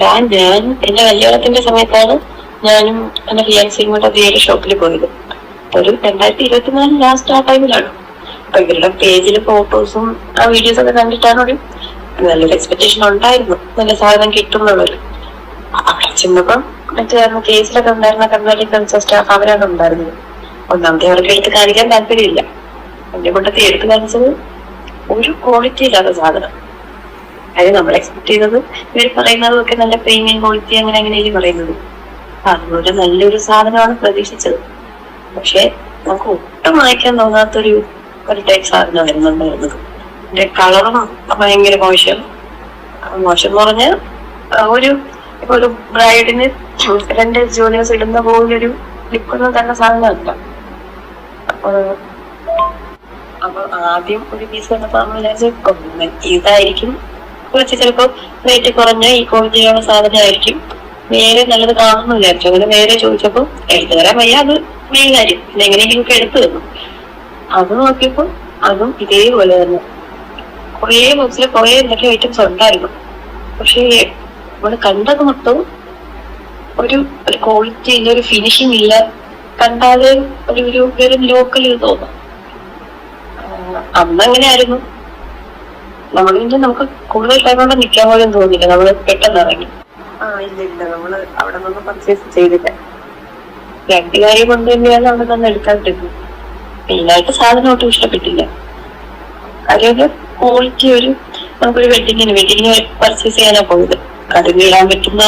ഞാൻ എന്റെ കല്യാണത്തിന്റെ സമയത്താണ് ഞാനും എന്റെ ഫിയാൻസിയും കൂടെ വേറെ ഷോപ്പിൽ പോയത്. ഒരു 2024 ലാസ്റ്റ് ആ ടൈമിലാണ്. അപ്പൊ ഇവരുടെ പേജിൽ ഫോട്ടോസും ആ വീഡിയോസും ഒക്കെ കണ്ടിട്ടാണ് ഒരു നല്ലൊരു എക്സ്പെക്ടേഷൻ ഉണ്ടായിരുന്നു, നല്ല സാധനം കിട്ടും എന്നുള്ളൊരു. അവിടെ ചെന്നപ്പം മറ്റേ കേസിലൊക്കെ ഉണ്ടായിരുന്ന കർണാടക കൺസൽ സ്റ്റാഫ് അവരാണ് ഉണ്ടായിരുന്നത്. ഒന്നാമത്തെ അവർക്ക് എടുത്ത് കാണിക്കാൻ താല്പര്യമില്ല. എന്നെ കൊണ്ടൊക്കെ എടുത്ത് കാണിച്ചത് ഒരു ക്വാളിറ്റി ഇല്ലാത്ത സാധനം. അത് നമ്മൾ എക്സ്പെക്ട് ചെയ്തത് ഇവർ പറയുന്നതും ഒക്കെ നല്ല പ്രീമിയം ക്വാളിറ്റി അങ്ങനെ അങ്ങനെയും പറയുന്നത്. അതുപോലെ നല്ലൊരു സാധനമാണ് പ്രതീക്ഷിച്ചത്. പക്ഷെ നമുക്ക് ഒട്ടും വാങ്ങിക്കാൻ തോന്നാത്തൊരു ടൈപ്പ് സാധനമായിരുന്നു ഉണ്ടായിരുന്നത്. എന്റെ കളറും ഭയങ്കര മോശം. മോശം എന്ന് പറഞ്ഞാൽ ഒരു ബ്രൈഡിന് 2 ജൂനിയേഴ്സ് ഇടുന്ന പോലൊരു ലിപ്പൊന്നും തന്നെ സാധനമല്ല. അപ്പൊ ആദ്യം ഒരു പീസ് കണ്ടപ്പോ നമ്മൾ വിചാരിച്ചു ഇതായിരിക്കും കുറച്ച് ചിലപ്പോ റേറ്റ് കുറഞ്ഞ ഈ ക്വാളിറ്റിയുള്ള സാധനമായിരിക്കും, വേറെ നല്ലത് കാണുന്നു വിചാരിച്ചു. അങ്ങനെ വേറെ ചോദിച്ചപ്പോ എടുത്തു തരാൻ വയ്യ, അത് മെയിൻ കാര്യം. പിന്നെ എങ്ങനെയെങ്കിലും ഒക്കെ എടുത്തു തന്നു. അത് നോക്കിയപ്പോ അതും ഇതേപോലെ തന്നെ കുറേ ബോക്സിൽ കുറെ എന്തൊക്കെ ഐറ്റംസ് ഉണ്ടായിരുന്നു. പക്ഷേ നമ്മള് കണ്ടത് മൊത്തവും ഒരു ക്വാളിറ്റി ഇല്ല, ഒരു ഫിനിഷിംഗ് ഇല്ല. കണ്ടാല് ഒരു ലോക്കൽ ഇത് തോന്നും. അന്നങ്ങനെയായിരുന്നു. നമുക്ക് കൂടുതൽ ടൈം കൊണ്ട് നിൽക്കാൻ പോലും തോന്നില്ല. നമ്മള് പെട്ടെന്ന് ഇറങ്ങി. ഇല്ല നമ്മള് അവിടെ നിന്ന് പർച്ചേസ് ചെയ്തില്ല. 2 കാര്യം കൊണ്ട് തന്നെയാണ് അവിടെ നിന്ന് എടുക്കാതിരുന്നത്. മെയിനായിട്ട് സാധനം ഒട്ടും ഇഷ്ടപ്പെട്ടില്ല. കാര്യം ക്വാളിറ്റി നമുക്കൊരു വെഡിങ്ങിന് പർച്ചേസ് ചെയ്യാനാ പോയത്. കടലിൽ ഇടാൻ പറ്റുന്ന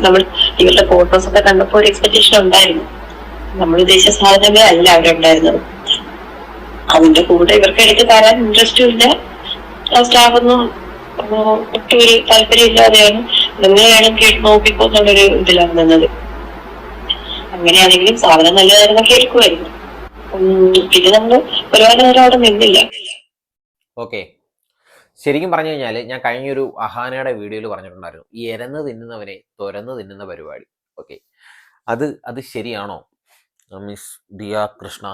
നമ്മൾ ഇവരുടെ ഫോട്ടോസ് ഒക്കെ കണ്ടപ്പോ ഒരു എക്സ്പെക്ടേഷൻ ഉണ്ടായിരുന്നു. നമ്മൾ ഉദ്ദേശിച്ച സാധനമേ അല്ല അവിടെ ഉണ്ടായിരുന്നത്. അതിന്റെ കൂടെ ഇവർക്ക് എടുത്ത് തരാൻ ഇൻട്രസ്റ്റും ഇല്ല. സ്റ്റാഫൊന്നും ഒട്ടും ഒരു താല്പര്യം ഇല്ലാതെയാണ് എങ്ങനെയാണ് കേട്ട് നോക്കിപ്പോന്നുള്ളൊരു ഇതിലാണ് നിന്നത്. അങ്ങനെയാണെങ്കിലും സാധനം നല്ലതായിരുന്നൊക്കെ എടുക്കുമായിരുന്നു. പിന്നെ നമ്മള് ഒരുപാട് നേരം അവിടെ നിന്നില്ല. ഓക്കെ, ശരിക്കും പറഞ്ഞു കഴിഞ്ഞാൽ ഞാൻ കഴിഞ്ഞൊരു അഹാനയുടെ വീഡിയോയിൽ പറഞ്ഞിട്ടുണ്ടായിരുന്നു, ഈ എരന്ന് തിന്നുന്നവനെ തുരന്ന് തിന്നുന്ന പരിപാടി. ഓക്കെ, അത് ശരിയാണോ? മിസ് ദിയ കൃഷ്ണ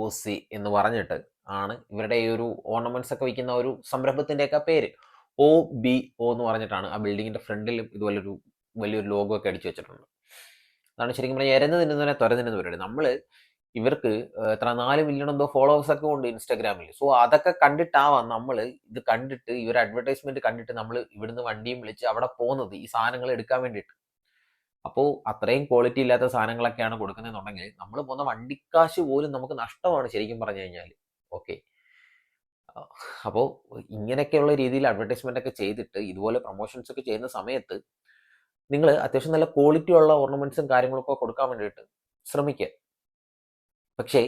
OC എന്ന് പറഞ്ഞിട്ട് ആണ് ഇവരുടെ ഈ ഒരു ഓർണമെന്റ്സ് ഒക്കെ വയ്ക്കുന്ന ഒരു സംരംഭത്തിൻ്റെയൊക്കെ പേര്. OBO എന്ന് പറഞ്ഞിട്ടാണ് ആ ബിൽഡിങ്ങിന്റെ ഫ്രണ്ടിലും ഇതുപോലൊരു വലിയൊരു ലോഗോ ഒക്കെ അടിച്ചു വെച്ചിട്ടുണ്ട്. അതാണ് ശരിക്കും പറഞ്ഞാൽ എരന്ന് തിന്നുന്നവനെ തുരന്ന് തിന്നുന്ന പരിപാടി. നമ്മൾ ഇവർക്ക് 4 മില്യൺ എന്തോ ഫോളോവേഴ്സ് ഒക്കെ ഉണ്ട് ഇൻസ്റ്റാഗ്രാമിൽ. സോ അതൊക്കെ കണ്ടിട്ടാവാം നമ്മൾ ഇത് കണ്ടിട്ട് ഈ ഒരു അഡ്വർടൈസ്മെന്റ് കണ്ടിട്ട് നമ്മൾ ഇവിടുന്ന് വണ്ടിയും വിളിച്ച് അവിടെ പോകുന്നത് ഈ സാധനങ്ങൾ എടുക്കാൻ വേണ്ടിയിട്ട്. അപ്പോൾ അത്രയും ക്വാളിറ്റി ഇല്ലാത്ത സാധനങ്ങളൊക്കെയാണ് കൊടുക്കുന്നതെന്നുണ്ടെങ്കിൽ നമ്മൾ പോകുന്ന വണ്ടിക്കാശ് പോലും നമുക്ക് നഷ്ടമാണ് ശരിക്കും പറഞ്ഞു കഴിഞ്ഞാൽ. ഓക്കെ, അപ്പോൾ ഇങ്ങനെയൊക്കെയുള്ള രീതിയിൽ അഡ്വർടൈസ്മെന്റ് ഒക്കെ ചെയ്തിട്ട് ഇതുപോലെ പ്രൊമോഷൻസ് ഒക്കെ ചെയ്യുന്ന സമയത്ത് നിങ്ങൾ അത്യാവശ്യം നല്ല ക്വാളിറ്റി ഉള്ള ഓർണമെന്റ്സും കാര്യങ്ങളൊക്കെ കൊടുക്കാൻ വേണ്ടിയിട്ട് ശ്രമിക്കുക. പക്ഷേ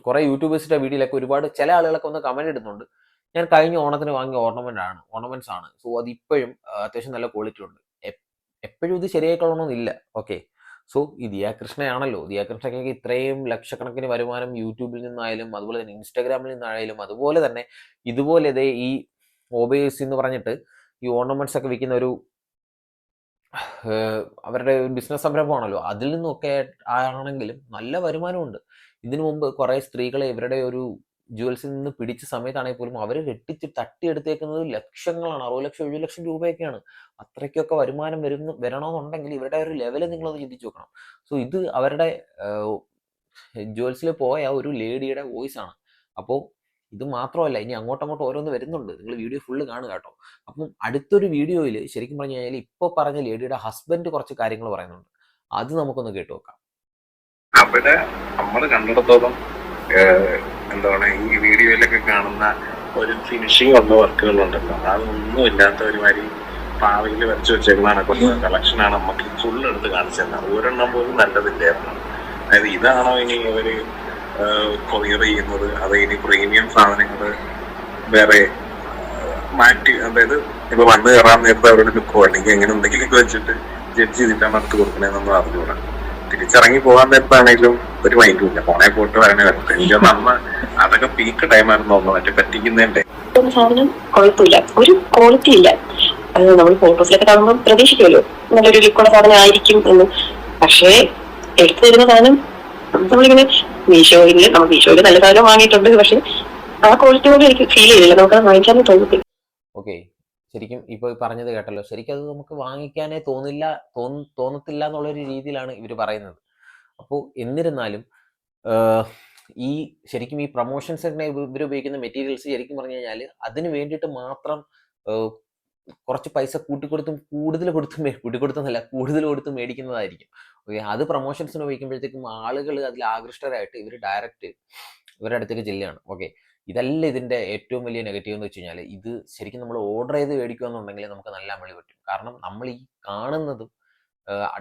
കുറേ യൂട്യൂബേഴ്സിന്റെ വീഡിയോയിലൊക്കെ ഒരുപാട് ചില ആളുകളൊക്കെ ഒന്ന് കമന്റ് ഇടുന്നുണ്ട്, ഞാൻ കഴിഞ്ഞ ഓണത്തിന് വാങ്ങിയ ഓർണമെന്റ്സ് ആണ്, സോ അത് ഇപ്പോഴും അത്യാവശ്യം നല്ല ക്വാളിറ്റി ഉണ്ട്. എപ്പോഴും ഇത് ശരിയായിക്കൊള്ളണമെന്നില്ല. ഓക്കെ, സോ ഈ ദിയ കൃഷ്ണയാണല്ലോ, ദിയ കൃഷ്ണയ്ക്ക് ഇത്രയും ലക്ഷക്കണക്കിന് വരുമാനം യൂട്യൂബിൽ നിന്നായാലും അതുപോലെ തന്നെ ഇൻസ്റ്റാഗ്രാമിൽ നിന്നായാലും അതുപോലെ തന്നെ ഇതുപോലെ ഈ OBS എന്ന് പറഞ്ഞിട്ട് ഈ ഓർണമെന്റ്സ് ഒക്കെ വിൽക്കുന്ന ഒരു അവരുടെ ബിസിനസ് സംരംഭമാണല്ലോ, അതിൽ നിന്നൊക്കെ ആണെങ്കിലും നല്ല വരുമാനമുണ്ട്. ഇതിനു മുമ്പ് കുറേ സ്ത്രീകളെ ഇവരുടെ ഒരു ജുവൽസിൽ നിന്ന് പിടിച്ച സമയത്താണെങ്കിൽ പോലും അവർ വെട്ടിച്ച് തട്ടിയെടുത്തേക്കുന്നത് ലക്ഷങ്ങളാണ്, 60 ലക്ഷം 70 ലക്ഷം രൂപയൊക്കെയാണ്. അത്രയ്ക്കൊക്കെ വരുമാനം വരണമെന്നുണ്ടെങ്കിൽ ഇവരുടെ ഒരു ലെവല് നിങ്ങളൊന്ന് ചിന്തിച്ചു നോക്കണം. സോ ഇത് അവരുടെ ജുവൽസിൽ പോയ ഒരു ലേഡിയുടെ വോയിസ് ആണ്. അപ്പോൾ ഇത് മാത്രമല്ല, ഇനി അങ്ങോട്ടങ്ങോട്ട് ഓരോന്ന് വരുന്നുണ്ട്. നിങ്ങൾ വീഡിയോ ഫുള്ള് കാണുക കേട്ടോ. അപ്പം അടുത്തൊരു വീഡിയോയിൽ ശരിക്കും പറഞ്ഞു കഴിഞ്ഞാൽ ഇപ്പോൾ പറഞ്ഞ ലേഡിയുടെ ഹസ്ബൻഡ് കുറച്ച് കാര്യങ്ങൾ പറയുന്നുണ്ട്, അത് നമുക്കൊന്ന് കേട്ടു നോക്കാം. അവിടെ നമ്മൾ കണ്ടിടത്തോളം എന്താണ് ഈ വീഡിയോയിലൊക്കെ കാണുന്ന ഒരു ഫിനിഷിംഗ് ഉള്ള വർക്കുകളുണ്ടല്ലോ, അതൊന്നും ഇല്ലാത്ത ഒരുമാതിരി പാവയിൽ വരച്ചു വെച്ചേക്കുന്നതാണ്. കുറച്ച് കളക്ഷനാണ് നമുക്ക് ഫുൾ എടുത്ത് കാണിച്ചത്. ഒരെണ്ണം പോലും നല്ലതില്ലായിരുന്നു. അതായത് ഇതാണോ ഇനി അവര് കൊറിയർ ചെയ്യുന്നത്, അത് ഇനി പ്രീമിയം സാധനങ്ങൾ വേറെ മാറ്റി, അതായത് ഇപ്പൊ വന്ന് കയറാൻ നേരത്തെ അവരുടെ ലുക്കോ അല്ലെങ്കിൽ എങ്ങനെ എന്തെങ്കിലുമൊക്കെ വെച്ചിട്ട് ജഡ്ജ് ചെയ്തിട്ടാണ് അടുത്ത് കൊടുക്കണേന്നൊന്നും അറിഞ്ഞൂടാ. തിരിച്ചിറങ്ങി പോകാൻ നേരത്താണെങ്കിലും ഒരു മൈൻഡും ഇല്ല, പോണേ പോയിട്ട് വരണേ വരട്ടെ. എനിക്ക് അന്ന് അതൊക്കെ പീക്ക് ടൈമായിരുന്നു തോന്നുന്നു, മറ്റേ പറ്റിക്കുന്നതിന്റെ സാധനം കുഴപ്പമില്ല, ഒരു ക്വാളിറ്റി ഇല്ല. അത് നമ്മൾ ഫോട്ടോസിലൊക്കെ കാണുമ്പോൾ പ്രതീക്ഷിക്കുമല്ലോ നല്ലൊരു ലുക്കുള്ള സാധനം ആയിരിക്കും എന്ന്. പക്ഷേ എടുത്തു തരുന്ന സാധനം നമ്മളിങ്ങനെ മീഷോയില് നല്ല സാധനം വാങ്ങിയിട്ടുണ്ട്, പക്ഷെ ആ ക്വാളിറ്റി കൊണ്ട് എനിക്ക് ഫീൽ ചെയ്തില്ല, നമുക്കത് വാങ്ങിക്കാനും തോന്നത്തില്ല. ഓക്കെ, ശരിക്കും ഇപ്പോൾ പറഞ്ഞത് കേട്ടല്ലോ, ശരിക്കും അത് നമുക്ക് വാങ്ങിക്കാനേ തോന്നത്തില്ല എന്നുള്ളൊരു രീതിയിലാണ് ഇവർ പറയുന്നത്. അപ്പോൾ എന്നിരുന്നാലും ഈ ശരിക്കും ഈ പ്രൊമോഷൻസിനെ ഇവർ ഉപയോഗിക്കുന്ന മെറ്റീരിയൽസ് ശരിക്കും പറഞ്ഞു കഴിഞ്ഞാൽ അതിന് വേണ്ടിയിട്ട് മാത്രം കുറച്ച് പൈസ കൂടുതൽ കൊടുത്ത് മേടിക്കുന്നതായിരിക്കും. ഓക്കെ, അത് പ്രൊമോഷൻസിന് ഉപയോഗിക്കുമ്പോഴത്തേക്കും ആളുകൾ അതിൽ ആകൃഷ്ടരായിട്ട് ഇവർ ഡയറക്റ്റ് ഇവരുടെ അടുത്തേക്ക് ചെല്ലുകയാണ്. ഓക്കെ, ഇതല്ല ഇതിൻ്റെ ഏറ്റവും വലിയ നെഗറ്റീവ് എന്ന് വെച്ച് കഴിഞ്ഞാൽ, ഇത് ശരിക്കും നമ്മൾ ഓർഡർ ചെയ്ത് മേടിക്കുക എന്നുണ്ടെങ്കിൽ നമുക്ക് നല്ല അമളി പറ്റും. കാരണം നമ്മൾ ഈ കാണുന്നതും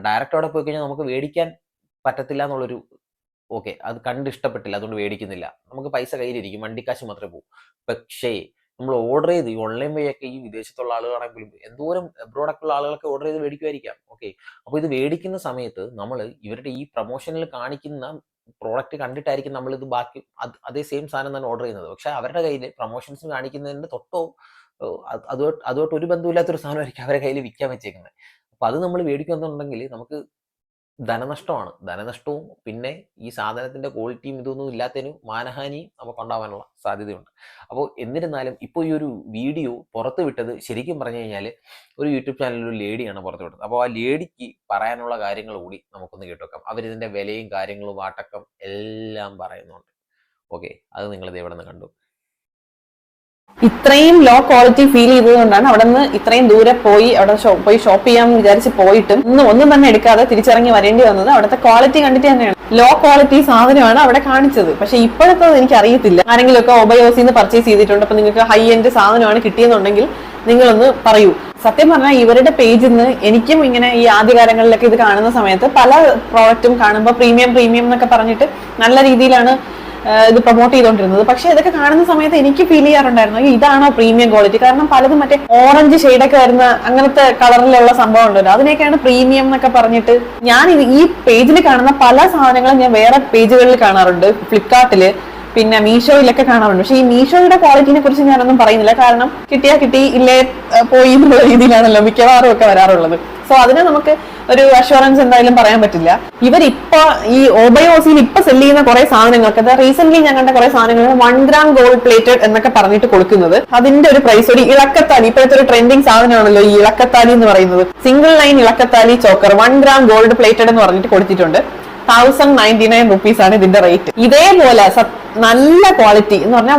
ഡയറക്റ്റ് അവിടെ പോയി കഴിഞ്ഞാൽ നമുക്ക് മേടിക്കാൻ പറ്റത്തില്ല എന്നുള്ളൊരു, ഓക്കെ, അത് കണ്ട് ഇഷ്ടപ്പെട്ടില്ല അതുകൊണ്ട് മേടിക്കുന്നില്ല, നമുക്ക് പൈസ കയ്യിലിരിക്കും, വണ്ടിക്കാശ് മാത്രമേ പോകും. പക്ഷേ നമ്മൾ ഓർഡർ ചെയ്ത് ഈ ഓൺലൈൻ വഴിയൊക്കെ ഈ വിദേശത്തുള്ള ആളുകളാണെങ്കിലും എന്തോരം അബ്രോഡൊക്കെ ഉള്ള ആളുകളൊക്കെ ഓർഡർ ചെയ്ത് മേടിക്കുമായിരിക്കാം. ഓക്കെ, അപ്പോൾ ഇത് മേടിക്കുന്ന സമയത്ത് നമ്മൾ ഇവരുടെ ഈ പ്രൊമോഷനിൽ കാണിക്കുന്ന പ്രോഡക്റ്റ് കണ്ടിട്ടായിരിക്കും നമ്മളിത് ബാക്കി അതേ സെയിം സാധനം തന്നെ ഓർഡർ ചെയ്യുന്നത്. പക്ഷെ അവരുടെ കയ്യിൽ പ്രൊമോഷൻസ് കാണിക്കുന്നതിൻ്റെ അതുമായിട്ട് ഒരു ബന്ധമില്ലാത്തൊരു സാധനമായിരിക്കും അവരുടെ കയ്യിൽ വിൽക്കാൻ വെച്ചേക്കുന്നത്. അപ്പോൾ അത് നമ്മൾ മേടിക്കുന്നുണ്ടെങ്കിൽ നമുക്ക് ധനനഷ്ടവും പിന്നെ ഈ സാധനത്തിന്റെ ക്വാളിറ്റിയും ഇതൊന്നും ഇല്ലാത്തതിന് മാനഹാനിയും നമുക്ക് ഉണ്ടാവാനുള്ള സാധ്യതയുണ്ട്. അപ്പോൾ എന്നിരുന്നാലും ഇപ്പോൾ ഈ ഒരു വീഡിയോ പുറത്തു വിട്ടത് ശരിക്കും പറഞ്ഞു കഴിഞ്ഞാൽ ഒരു യൂട്യൂബ് ചാനലിൽ ഒരു ലേഡിയാണ് പുറത്തു വിട്ടത്. അപ്പോൾ ആ ലേഡിക്ക് പറയാനുള്ള കാര്യങ്ങൾ കൂടി നമുക്കൊന്ന് കേട്ടുവെക്കാം. അവരിതിന്റെ വിലയും കാര്യങ്ങളും വാട്ടക്കം എല്ലാം പറയുന്നുണ്ട്. ഓക്കെ, അത് നിങ്ങളിത് എവിടെ നിന്ന് കണ്ടു? ഇത്രയും ലോ ക്വാളിറ്റി ഫീൽ ചെയ്തതുകൊണ്ടാണ് അവിടെ നിന്ന് ഇത്രയും ദൂരെ പോയി പോയി ഷോപ്പ് ചെയ്യാമെന്ന് വിചാരിച്ച് പോയിട്ടും ഒന്നും തന്നെ എടുക്കാതെ തിരിച്ചിറങ്ങി വരേണ്ടി വന്നത് അവിടുത്തെ ക്വാളിറ്റി കണ്ടിട്ട് തന്നെയാണ്. ലോ ക്വാളിറ്റി സാധനമാണ് അവിടെ കാണിച്ചത്. പക്ഷെ ഇപ്പോഴത്തെ എനിക്ക് അറിയത്തില്ല. ആരെങ്കിലും ഒക്കെ ഒബയോസിന്ന് പർച്ചേസ് ചെയ്തിട്ടുണ്ട്, അപ്പൊ നിങ്ങൾക്ക് ഹൈ എൻഡ് സാധനമാണ് കിട്ടിയെന്നുണ്ടെങ്കിൽ നിങ്ങളൊന്ന് പറയൂ. സത്യം പറഞ്ഞാൽ ഇവരുടെ പേജിൽ നിന്ന് എനിക്കും ഇങ്ങനെ ഈ ആദ്യകാലങ്ങളിലൊക്കെ ഇത് കാണുന്ന സമയത്ത് പല പ്രോഡക്റ്റും കാണുമ്പോൾ പ്രീമിയം എന്നൊക്കെ പറഞ്ഞിട്ട് നല്ല രീതിയിലാണ് ഇത് പ്രൊമോട്ട് ചെയ്തുകൊണ്ടിരുന്നത്. പക്ഷെ ഇതൊക്കെ കാണുന്ന സമയത്ത് എനിക്ക് ഫീൽ ചെയ്യാറുണ്ടായിരുന്നു ഇതാണോ പ്രീമിയം ക്വാളിറ്റി. കാരണം പലതും മറ്റേ ഓറഞ്ച് ഷെയ്ഡൊക്കെ വരുന്ന അങ്ങനത്തെ കളറിലുള്ള സംഭവം ഉണ്ടല്ലോ, അതിനൊക്കെയാണ് പ്രീമിയം എന്നൊക്കെ പറഞ്ഞിട്ട്. ഞാൻ ഈ പേജിൽ കാണുന്ന പല സാധനങ്ങളും ഞാൻ വേറെ പേജുകളിൽ കാണാറുണ്ട്, ഫ്ലിപ്കാർട്ടില് പിന്നെ മീഷോയിലൊക്കെ കാണാറുണ്ട്. പക്ഷെ ഈ മീഷോയുടെ ക്വാളിറ്റിനെ കുറിച്ച് ഞാനൊന്നും പറയുന്നില്ല. കാരണം കിട്ടിയാ കിട്ടി, ഇല്ലേ പോയി എന്നുള്ള രീതിയിലാണല്ലോ മിക്കവാറും ഒക്കെ വരാറുള്ളത്. സോ അതിന് നമുക്ക് ഒരു അഷ്വറൻസ് എന്തായാലും പറയാൻ പറ്റില്ല. ഇവരിപ്പോ ഈ ഒബയോസിൽ ഇപ്പൊ സെല് ചെയ്യുന്ന കുറെ സാധനങ്ങൾക്ക്, റീസെന്റ് ഞാൻ കണ്ട കുറെ സാധനങ്ങൾ 1 gram ഗോൾഡ് പ്ലേറ്റഡ് എന്നൊക്കെ പറഞ്ഞിട്ട് കൊടുക്കുന്നത്, അതിന്റെ ഒരു പ്രൈസ് ഒരു ഇളക്കത്താലി, ഇപ്പോഴത്തെ ഒരു ട്രെൻഡിങ് സാധനമാണല്ലോ ഈ ഇളക്കത്താലി എന്ന് പറയുന്നത്. സിംഗിൾ ലൈൻ ഇളക്കത്താലി ചോക്കർ 1 gram ഗോൾഡ് പ്ലേറ്റഡ് എന്ന് പറഞ്ഞിട്ട് കൊടുത്തിട്ടുണ്ട്. 1099 rupees ആണ് ഇതിന്റെ റേറ്റ്. ഇതേപോലെ നല്ല ക്വാളിറ്റി എന്ന് പറഞ്ഞാൽ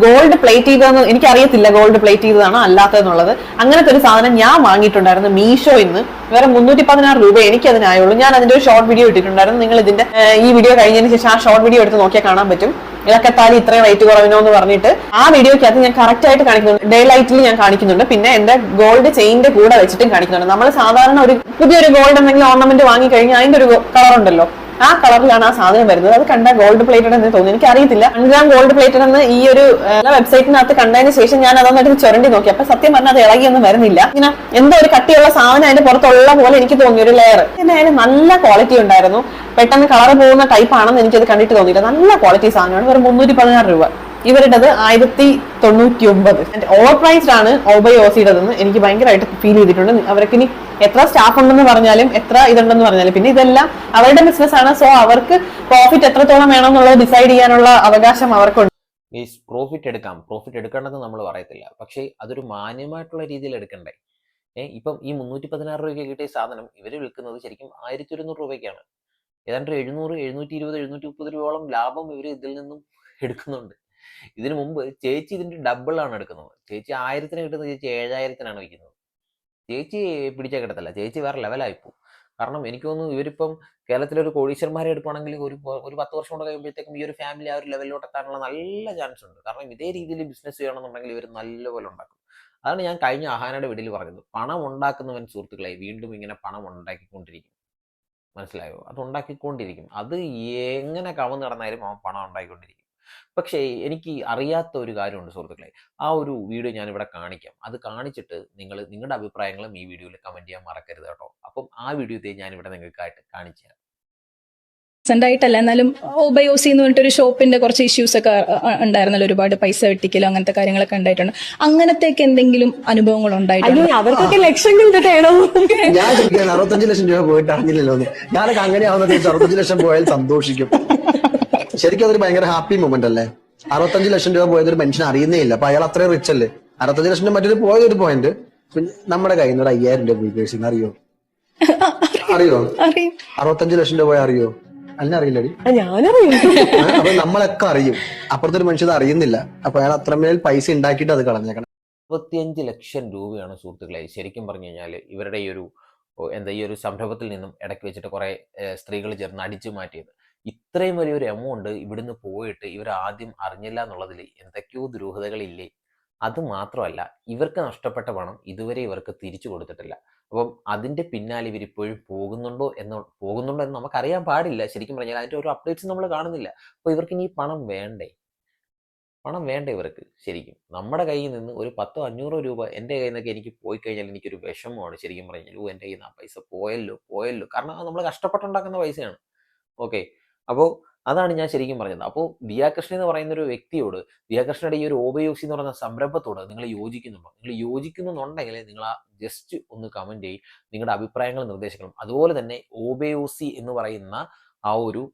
ഗോൾഡ് പ്ലേറ്റ് ചെയ്തതെന്ന് എനിക്കറിയത്തില്ല, ഗോൾഡ് പ്ലേറ്റ് ചെയ്തതാണോ അല്ലാത്തതെന്നുള്ളത്. അങ്ങനത്തെ ഒരു സാധനം ഞാൻ വാങ്ങിയിട്ടുണ്ടായിരുന്നു മീഷോയിന്ന്. വേറെ 316 രൂപ എനിക്ക് അതിനായുള്ളൂ. ഞാൻ അതിന്റെ ഒരു ഷോർട്ട് വീഡിയോ ഇട്ടിട്ടുണ്ടായിരുന്നു. നിങ്ങൾ ഇതിന്റെ ഈ വീഡിയോ കഴിഞ്ഞതിന് ശേഷം ആ ഷോർട്ട് വീഡിയോ എടുത്ത് നോക്കിയാൽ കാണാൻ പറ്റും. ഇളക്കത്താലി ഇത്രയും റേറ്റ് കുറവിനോ എന്ന് പറഞ്ഞിട്ട് ആ വീഡിയോക്കകത്ത് ഞാൻ കറക്റ്റ് ആയിട്ട് കാണിക്കുന്നുണ്ട്. ഡേ ലൈറ്റിൽ ഞാൻ കാണിക്കുന്നുണ്ട്. പിന്നെ എന്റെ ഗോൾഡ് ചെയിന്റെ കൂടെ വെച്ചിട്ടും കാണിക്കുന്നുണ്ട്. നമ്മൾ സാധാരണ ഒരു പുതിയൊരു ഗോൾഡ് എന്തെങ്കിലും ഓർണമെന്റ് വാങ്ങി കഴിഞ്ഞാൽ അതിന്റെ ഒരു കളർ ഉണ്ടല്ലോ, ആ കളറിലാണ് ആ സാധനം വരുന്നത്. അത് കണ്ട ഗോൾഡ് പ്ലേറ്റഡ് എന്ന് തോന്നി. എനിക്ക് അറിയത്തില്ല 1 gram ഗോൾഡ് പ്ലേറ്റഡ് എന്ന് ഈ ഒരു വെബ്സൈറ്റിനകത്ത് കണ്ടതിന് ശേഷം ഞാൻ അതൊന്നിട്ട് ചുരണ്ടി നോക്കി. അപ്പൊ സത്യം പറഞ്ഞാൽ അത് ഇളകിയൊന്നും വരുന്നില്ല. ഇങ്ങനെ എന്തോ ഒരു കട്ടിയുള്ള സാധനം അതിന്റെ പുറത്തുള്ള പോലെ എനിക്ക് തോന്നി, ഒരു ലെയർ. എന്തായാലും നല്ല ക്വാളിറ്റി ഉണ്ടായിരുന്നു. പെട്ടെന്ന് കളർ പോകുന്ന ടൈപ്പ് ആണെന്ന് എനിക്കത് കണ്ടിട്ട് തോന്നിയില്ല. നല്ല ക്വാളിറ്റി സാധനമാണ്. വെറും 316 രൂപ. ഇവരുടേത് 1099. ഓവർ പ്രൈസ്ഡ് ആണ് ഒബയോസിയുടേതെന്ന് എനിക്ക് ഭയങ്കരമായിട്ട് ഫീൽ ചെയ്തിട്ടുണ്ട്. അവർക്ക് ഇനി എത്ര സ്റ്റാഫ് ഉണ്ടെന്ന് പറഞ്ഞാലും എത്ര ഇതുണ്ടെന്ന് പറഞ്ഞാലും പിന്നെ ഇതെല്ലാം അവരുടെ ബിസിനസ് ആണ്. സോ അവർക്ക് പ്രോഫിറ്റ് എത്രത്തോളം വേണമെന്നുള്ളത് ഡിസൈഡ് ചെയ്യാനുള്ള അവകാശം അവർക്കുണ്ട്. പ്രോഫിറ്റ് എടുക്കേണ്ടത് നമ്മൾ പറയത്തില്ല, പക്ഷേ അതൊരു മാന്യമായിട്ടുള്ള രീതിയിൽ എടുക്കണ്ടേ. ഇപ്പം ഈ 316 രൂപയ്ക്ക് കിട്ടിയ സാധനം ഇവർ വിൽക്കുന്നത് ശരിക്കും 1100 രൂപയ്ക്കാണ്. ഏതാണ്ട് 700, 720, 730 രൂപയോളം ലാഭം ഇവർ ഇതിൽ നിന്നും എടുക്കുന്നുണ്ട്. ഇതിനു മുമ്പ് ചേച്ചി ഇതിന്റെ ഡബിൾ ആണ് എടുക്കുന്നത്. ചേച്ചി 1000-ന് കിട്ടുന്നത് ചേച്ചി 7000-നാണ് വിൽക്കുന്നത്. ചേച്ചി പിടിച്ചാൽ കിട്ടത്തില്ല, ചേച്ചി വേറെ ലെവലായിപ്പോ. കാരണം എനിക്ക് തോന്നുന്നു ഇവരിപ്പം കേരളത്തിലൊരു കോടീശ്വരന്മാരെ എടുക്കുകയാണെങ്കിൽ ഒരു 10 വർഷം കൊണ്ട് കഴിയുമ്പോഴത്തേക്കും ഈ ഒരു ഫാമിലി ആ ഒരു ലെവലിലോട്ട് എത്താനുള്ള നല്ല ചാൻസ് ഉണ്ട്. കാരണം ഇതേ രീതിയിൽ ബിസിനസ് ചെയ്യണമെന്നുണ്ടെങ്കിൽ ഇവർ നല്ലപോലെ ഉണ്ടാക്കും. അതാണ് ഞാൻ കഴിഞ്ഞ ആഹാനയുടെ വീട്ടിൽ പറഞ്ഞത്. പണം ഉണ്ടാക്കുന്നവൻ സുഹൃത്തുക്കളെ വീണ്ടും ഇങ്ങനെ പണം ഉണ്ടാക്കിക്കൊണ്ടിരിക്കും. മനസ്സിലായോ? അത് ഉണ്ടാക്കിക്കൊണ്ടിരിക്കും. അത് എങ്ങനെ കവന്ന് നടന്നാലും അവൻ പണം ഉണ്ടാക്കിക്കൊണ്ടിരിക്കും. പക്ഷേ എനിക്ക് അറിയാത്ത ഒരു കാര്യമുണ്ട് സുഹൃത്തുക്കളെ. ആ ഒരു വീഡിയോ ഞാനിവിടെ കാണിക്കാം. അത് കാണിച്ചിട്ട് നിങ്ങളുടെ അഭിപ്രായങ്ങളും ഈ വീഡിയോയിൽ കമന്റ് ചെയ്യാൻ മറക്കരുത് കേട്ടോ. അപ്പം ആ വീഡിയോ ഞാനിവിടെ നിങ്ങൾക്കായിട്ട് കാണിച്ചു തരാം. ആയിട്ടല്ല, എന്നാലും ഒബയോസി എന്ന് പറഞ്ഞിട്ടൊരു ഷോപ്പിന്റെ കുറച്ച് ഇഷ്യൂസ് ഒക്കെ ഉണ്ടായിരുന്നല്ലോ, ഒരുപാട് പൈസ വെട്ടിക്കലോ അങ്ങനത്തെ കാര്യങ്ങളൊക്കെ ഉണ്ടായിട്ടുണ്ട്. അങ്ങനത്തേക്ക് എന്തെങ്കിലും അനുഭവങ്ങൾ ഉണ്ടായിട്ടുണ്ട്? അവർക്കൊക്കെ ലക്ഷങ്ങൾ കിട്ടണോ? ഞാൻ 65 ലക്ഷം രൂപ പോയിട്ട് അറിഞ്ഞില്ലല്ലോ. ഞാനൊക്കെ അങ്ങനെയാവുന്ന 65 ലക്ഷം പോയാൽ സന്തോഷിക്കും. ശരിക്കും അതൊരു ഭയങ്കര ഹാപ്പി മൊമെന്റ് അല്ലേ? 65 ലക്ഷം രൂപ പോയത് ഒരു മനുഷ്യൻ അറിയുന്നേ ഇല്ല. അപ്പൊ അയാൾ അത്രയും റിച്ച് അല്ലേ? 65 ലക്ഷം മറ്റൊരു പോയൊരു പോയിന്റ് നമ്മുടെ കയ്യിൽ നിന്ന് ഒരു 5000 രൂപ പോയി പേഴ്സിന്ന് അറിയോ? അറിയോ? അറിയും. 65 ലക്ഷം രൂപ അറിയോ? അല്ല അറിയില്ലടി. ഞാനറിയും. അപ്പൊ നമ്മളൊക്കെ അറിയും, അപ്പുറത്തെ ഒരു മനുഷ്യൻ അറിയുന്നില്ല. അപ്പൊ അയാൾ അത്രമേൽ പൈസ ഉണ്ടാക്കിയിട്ട് അത് കളഞ്ഞേക്കണം. 25 ലക്ഷം രൂപയാണ് സുഹൃത്തുക്കളെ ശരിക്കും പറഞ്ഞു കഴിഞ്ഞാൽ ഇവരുടെ ഈ ഒരു സംരംഭത്തിൽ നിന്നും ഇടയ്ക്ക് വെച്ചിട്ട് കുറെ സ്ത്രീകൾ ചേർന്ന് അടിച്ചു മാറ്റിയത്. ഇത്രയും വലിയൊരു എമൗണ്ട് ഇവിടുന്ന് പോയിട്ട് ഇവർ ആദ്യം അറിഞ്ഞില്ല എന്നുള്ളതിൽ എന്തൊക്കെയോ ദുരൂഹതകളില്ലേ? അത് മാത്രമല്ല, ഇവർക്ക് നഷ്ടപ്പെട്ട പണം ഇതുവരെ ഇവർക്ക് തിരിച്ചു കൊടുത്തിട്ടില്ല. അപ്പം അതിന്റെ പിന്നാലെ ഇവരിപ്പോഴും പോകുന്നുണ്ടോ എന്ന് നമുക്കറിയാൻ പാടില്ല. ശരിക്കും പറഞ്ഞാൽ അതിന്റെ ഒരു അപ്ഡേറ്റ്സ് നമ്മൾ കാണുന്നില്ല. അപ്പോൾ ഇവർക്ക് ഇനി പണം വേണ്ടേ ഇവർക്ക്? ശരിക്കും നമ്മുടെ കയ്യിൽ നിന്ന് ഒരു 10-500 രൂപ എൻ്റെ കയ്യിൽ നിന്നൊക്കെ എനിക്ക് പോയി കഴിഞ്ഞാൽ എനിക്കൊരു വിഷമമാണ് ശരിക്കും പറഞ്ഞാൽ. എൻ്റെ കയ്യിൽ നിന്ന് ആ പൈസ പോയല്ലോ. കാരണം അത് നമ്മൾ കഷ്ടപ്പെട്ടുണ്ടാക്കുന്ന പൈസയാണ്. ഓക്കെ, അപ്പോൾ അതാണ് ഞാൻ ശരിക്കും പറഞ്ഞത്. അപ്പോൾ ദിയാകൃഷ്ണൻ എന്ന് പറയുന്ന ഒരു വ്യക്തിയോട്, ദിയാകൃഷ്ണയുടെ ഈ ഒരു OBOC എന്ന് പറയുന്ന സംരംഭത്തോട് നിങ്ങൾ യോജിക്കുന്നുണ്ടോ? നിങ്ങൾ യോജിക്കുന്നുണ്ടെങ്കിൽ നിങ്ങൾ ആ ജസ്റ്റ് ഒന്ന് കമന്റ് ചെയ്യും, നിങ്ങളുടെ അഭിപ്രായങ്ങളും നിർദ്ദേശങ്ങളും. അതുപോലെ തന്നെ OBOC എന്ന് പറയുന്ന ആ ഒരു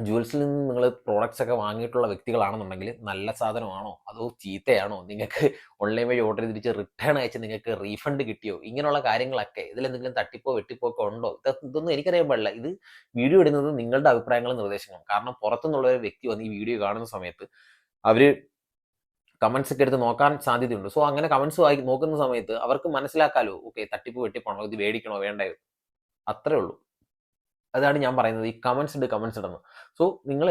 ജുവൽസിൽ നിന്ന് നിങ്ങൾ പ്രോഡക്റ്റ്സ് ഒക്കെ വാങ്ങിയിട്ടുള്ള വ്യക്തികളാണെന്നുണ്ടെങ്കിൽ നല്ല സാധനമാണോ അതോ ചീത്തയാണോ, നിങ്ങൾക്ക് ഓൺലൈൻ വഴി ഓർഡർ ചെയ്ത് തിരിച്ച് റിട്ടേൺ അയച്ച് നിങ്ങൾക്ക് റീഫണ്ട് കിട്ടിയോ, ഇങ്ങനെയുള്ള കാര്യങ്ങളൊക്കെ ഇതിലെന്തെങ്കിലും തട്ടിപ്പോ വെട്ടിപ്പോ ഒക്കെ ഉണ്ടോ, ഇതൊന്നും എനിക്കറിയാൻ പാടില്ല. ഇത് വീഡിയോ ഇടുന്നത് നിങ്ങളുടെ അഭിപ്രായങ്ങളും നിർദ്ദേശങ്ങളും. കാരണം പുറത്തുനിന്നുള്ള ഒരു വ്യക്തി വന്ന് ഈ വീഡിയോ കാണുന്ന സമയത്ത് അവര് കമന്റ്സ് ഒക്കെ എടുത്ത് നോക്കാൻ സാധ്യതയുണ്ട്. സോ അങ്ങനെ കമന്റ്സ് നോക്കുന്ന സമയത്ത് അവർക്ക് മനസ്സിലാക്കാലോ, ഓക്കെ തട്ടിപ്പ് വെട്ടിപ്പാണോ, ഇത് മേടിക്കണോ വേണ്ടയോ, അത്രേ ഉള്ളൂ. അതാണ് ഞാൻ പറയുന്നത്. ഈ കമന്റ്സ് ഇടുന്നു. സോ നിങ്ങൾ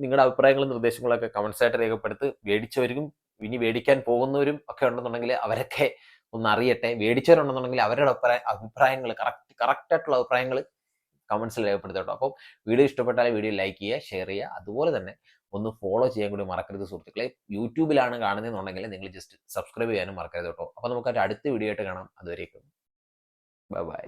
നിങ്ങളുടെ അഭിപ്രായങ്ങളും നിർദ്ദേശങ്ങളൊക്കെ കമന്റ്സ് ആയിട്ട് രേഖപ്പെടുത്തി, മേടിച്ചവരും ഇനി മേടിക്കാൻ പോകുന്നവരും ഒക്കെ ഉണ്ടെന്നുണ്ടെങ്കിൽ അവരൊക്കെ ഒന്ന് അറിയട്ടെ. മേടിച്ചവരുണ്ടെന്നുണ്ടെങ്കിൽ അവരുടെ അഭിപ്രായങ്ങൾ കറക്റ്റ് ആയിട്ടുള്ള അഭിപ്രായങ്ങൾ കമന്റ്സിൽ രേഖപ്പെടുത്തട്ടോ. അപ്പോൾ വീഡിയോ ഇഷ്ടപ്പെട്ടാൽ വീഡിയോ ലൈക്ക് ചെയ്യുക, ഷെയർ ചെയ്യുക. അതുപോലെ തന്നെ ഒന്ന് ഫോളോ ചെയ്യാൻ കൂടി മറക്കരുത് സുഹൃത്തുക്കളെ. യൂട്യൂബിലാണ് കാണുന്നതെന്നുണ്ടെങ്കിൽ നിങ്ങൾ ജസ്റ്റ് സബ്സ്ക്രൈബ് ചെയ്യാനും മറക്കരുത് കേട്ടോ. അപ്പോൾ നമുക്ക് അടുത്ത വീഡിയോ ആയിട്ട് കാണാം. അതുവരേക്കും ബൈ.